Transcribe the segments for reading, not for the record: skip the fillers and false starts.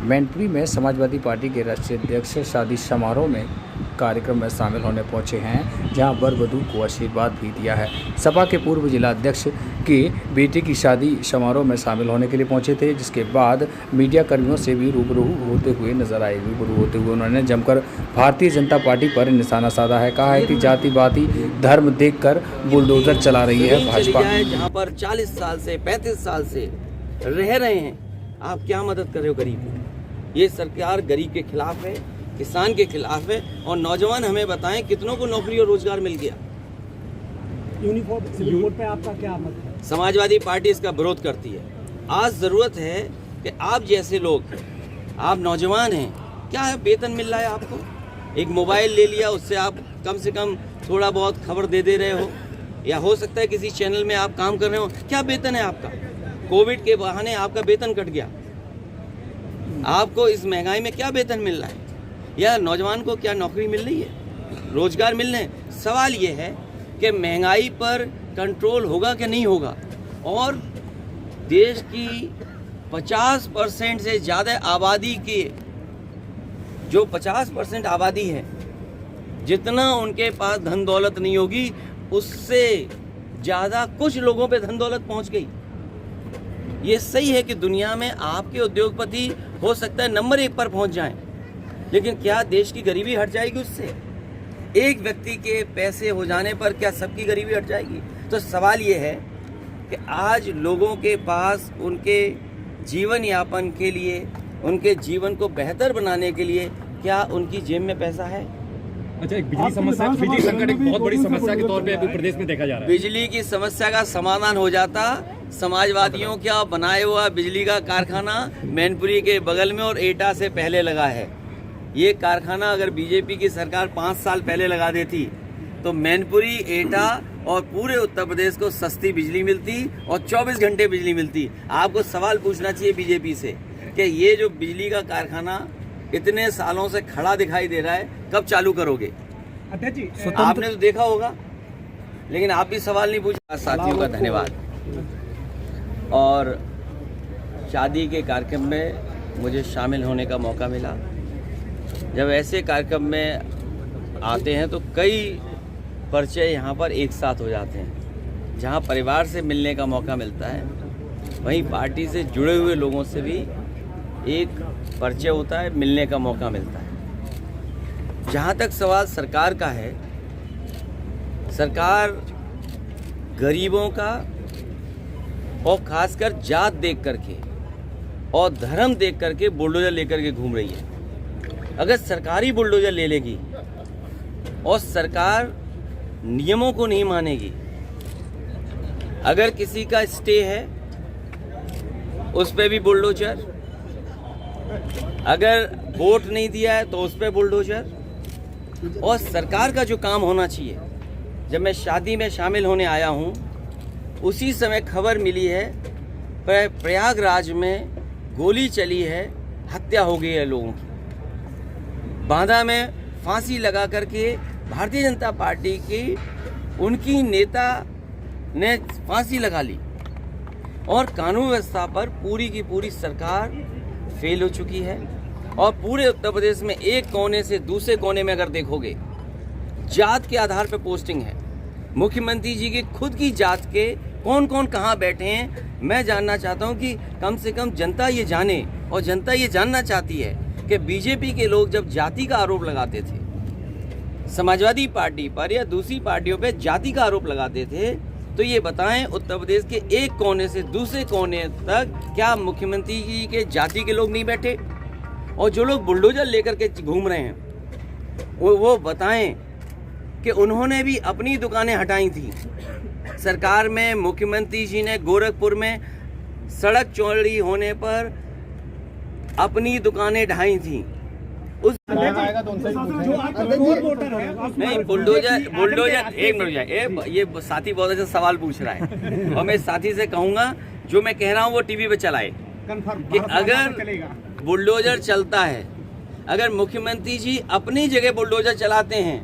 मैनपुरी में समाजवादी पार्टी के राष्ट्रीय अध्यक्ष शादी समारोह में कार्यक्रम में शामिल होने पहुंचे हैं, जहां वर वधू को आशीर्वाद भी दिया है। सपा के पूर्व जिला अध्यक्ष की बेटी की शादी समारोह में शामिल होने के लिए पहुंचे थे, जिसके बाद मीडिया कर्मियों से भी रूबरू होते हुए नजर आए। रूबरू होते हुए उन्होंने जमकर भारतीय जनता पार्टी पर निशाना साधा है। कहा है कि जातिवादी धर्म देखकर बुलडोजर चला रही है भाजपा। जहाँ पर 40 साल से 35 साल से रह रहे हैं, आप क्या मदद कर रहे हो गरीब की? ये सरकार गरीब के खिलाफ है, किसान के खिलाफ है। और नौजवान हमें बताएं कितनों को नौकरी और रोजगार मिल गया। यूनिफॉर्म पे आपका क्या मत है? समाजवादी पार्टी इसका विरोध करती है। आज जरूरत है कि आप जैसे लोग, आप नौजवान हैं, क्या है वेतन मिल रहा है आपको? एक मोबाइल ले लिया, उससे आप कम से कम थोड़ा बहुत खबर दे रहे हो, या हो सकता है किसी चैनल में आप काम कर रहे हो। क्या वेतन है आपका? कोविड के बहाने आपका वेतन कट गया। आपको इस महंगाई में क्या वेतन मिल रहा है? या नौजवान को क्या नौकरी मिल रही है, रोजगार मिल रहे हैं? सवाल ये है कि महंगाई पर कंट्रोल होगा कि नहीं होगा। और देश की 50% से ज़्यादा आबादी के, जो 50% आबादी है, जितना उनके पास धन दौलत नहीं होगी, उससे ज़्यादा कुछ लोगों पे धन दौलत पहुंच गई। ये सही है कि दुनिया में आपके उद्योगपति हो सकता है नंबर 1 पर पहुंच जाएं, लेकिन क्या देश की गरीबी हट जाएगी उससे? एक व्यक्ति के पैसे हो जाने पर क्या सबकी गरीबी हट जाएगी? तो सवाल ये है कि आज लोगों के पास उनके जीवन यापन के लिए, उनके जीवन को बेहतर बनाने के लिए, क्या उनकी जेब में पैसा है? अच्छा, एक बिजली समस्या, बिजली संकट एक बहुत बड़ी समस्या के तौर पे अभी प्रदेश में देखा जा रहा है। बिजली की समस्या का समाधान हो जाता समाजवादियों का बनाया हुआ बिजली का कारखाना मैनपुरी के बगल में और एटा से पहले लगा है। ये कारखाना अगर बीजेपी की सरकार 5 साल पहले लगा देती तो मैनपुरी, एटा और पूरे उत्तर प्रदेश को सस्ती बिजली मिलती और 24 घंटे बिजली मिलती। आपको सवाल पूछना चाहिए बीजेपी से कि ये जो बिजली का कारखाना इतने सालों से खड़ा दिखाई दे रहा है, कब चालू करोगे? अध्यक्ष जी, आपने तो देखा होगा, लेकिन आप भी सवाल नहीं पूछा। साथियों का धन्यवाद। और शादी के कार्यक्रम में मुझे शामिल होने का मौका मिला। जब ऐसे कार्यक्रम में आते हैं तो कई परिचय यहाँ पर एक साथ हो जाते हैं। जहाँ परिवार से मिलने का मौका मिलता है, वहीं पार्टी से जुड़े हुए लोगों से भी एक परिचय होता है, मिलने का मौका मिलता है। जहाँ तक सवाल सरकार का है, सरकार गरीबों का और खासकर जात देख करके और धर्म देख करके बुलडोजर लेकर के घूम रही है। अगर सरकारी बुलडोजर ले लेगी और सरकार नियमों को नहीं मानेगी, अगर किसी का स्टे है उस पे भी बुलडोजर, अगर वोट नहीं दिया है तो उस पे बुलडोजर। और सरकार का जो काम होना चाहिए, जब मैं शादी में शामिल होने आया हूँ उसी समय खबर मिली है प्रयागराज में गोली चली है, हत्या हो गई है लोगों की। बांदा में फांसी लगा करके भारतीय जनता पार्टी की उनकी नेता ने फांसी लगा ली। और कानून व्यवस्था पर पूरी की पूरी सरकार फेल हो चुकी है। और पूरे उत्तर प्रदेश में एक कोने से दूसरे कोने में अगर देखोगे, जात के आधार पर पोस्टिंग है। मुख्यमंत्री जी की खुद की जात के कौन कौन कहाँ बैठे हैं, मैं जानना चाहता हूँ कि कम से कम जनता ये जाने। और जनता ये जानना चाहती है कि बीजेपी के लोग जब जाति का आरोप लगाते थे, समाजवादी पार्टी पर या दूसरी पार्टियों पर जाति का आरोप लगाते थे, तो ये बताएं उत्तर प्रदेश के एक कोने से दूसरे कोने तक क्या मुख्यमंत्री जी के जाति के लोग नहीं बैठे? और जो लोग बुलडोजर लेकर के घूम रहे हैं वो बताएं कि उन्होंने भी अपनी दुकानें हटाई थी। सरकार में मुख्यमंत्री जी ने गोरखपुर में सड़क चौड़ी होने पर अपनी दुकानें ढाई थी। उस नहीं, बुलडोजर एक मिनट जाए, ये साथी बहुत अच्छा सवाल पूछ रहा है और मैं साथी से कहूँगा जो मैं कह रहा हूँ वो टीवी पे चलाए कि अगर बुलडोजर चलता है, अगर मुख्यमंत्री जी अपनी जगह बुलडोजर चलाते हैं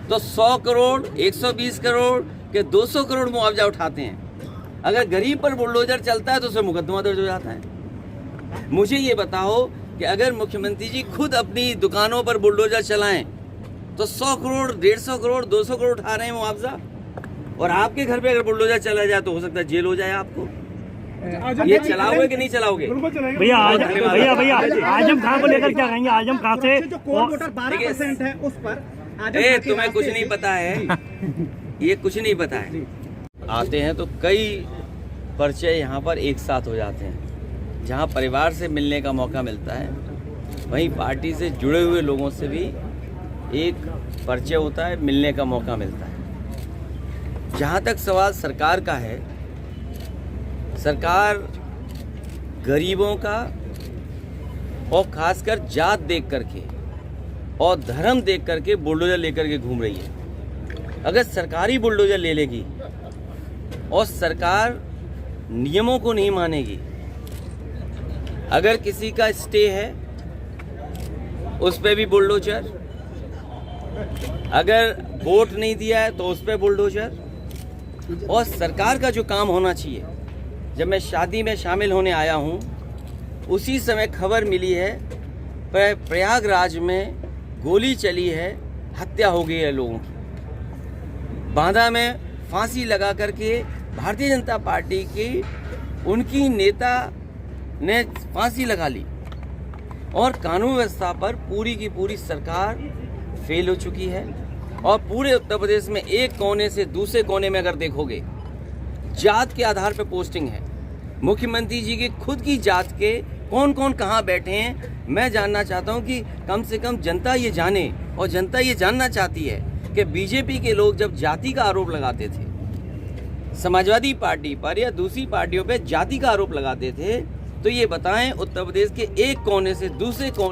तो 100 करोड़, 120 करोड़ के 200 करोड़ मुआवजा उठाते हैं। अगर गरीब पर बुलडोजर चलता है तो उसे मुकदमा दर्ज हो जाता है। मुझे ये बताओ कि अगर मुख्यमंत्री जी खुद अपनी दुकानों पर बुलडोजर चलाएं तो 100 करोड़ 150 करोड़ 200 करोड़ उठा रहे हैं मुआवजा, और आपके घर पे अगर बुलडोजर चला जाए तो हो सकता है जेल हो जाए आपको। ये चलाओगे कि नहीं चलाओगे? भैया आजम खां को लेकर क्या कहेंगे? आजम खां से जो कोर वोटर 12% है उस पर तुम्हें कुछ नहीं पता है, ये कुछ नहीं पता है। आते हैं तो कई पर्चे यहाँ पर एक साथ हो जाते हैं। जहाँ परिवार से मिलने का मौका मिलता है, वहीं पार्टी से जुड़े हुए लोगों से भी एक परिचय होता है, मिलने का मौका मिलता है। जहाँ तक सवाल सरकार का है, सरकार गरीबों का और खासकर जात देख करके और धर्म देख करके बुलडोजर लेकर के घूम रही है। अगर सरकारी बुलडोजर ले लेगी और सरकार नियमों को नहीं मानेगी, अगर किसी का स्टे है उस पे भी बुलडोजर, अगर वोट नहीं दिया है तो उस पे बुलडोजर। और सरकार का जो काम होना चाहिए, जब मैं शादी में शामिल होने आया हूँ उसी समय खबर मिली है प्रयागराज में गोली चली है, हत्या हो गई है लोगों की। बांदा में फांसी लगा करके भारतीय जनता पार्टी की उनकी नेता ने फांसी लगा ली, और कानून व्यवस्था पर पूरी की पूरी सरकार फेल हो चुकी है। और पूरे उत्तर प्रदेश में एक कोने से दूसरे कोने में अगर देखोगे, जात के आधार पर पोस्टिंग है। मुख्यमंत्री जी की खुद की जात के कौन कौन कहाँ बैठे हैं, मैं जानना चाहता हूँ कि कम से कम जनता ये जाने, और जनता ये जानना चाहती है कि बीजेपी के लोग जब जाति का आरोप लगाते थे, समाजवादी पार्टी पर या दूसरी पार्टियों पर जाति का आरोप लगाते थे, तो ये बताएं उत्तर प्रदेश के एक कोने से दूसरे कोने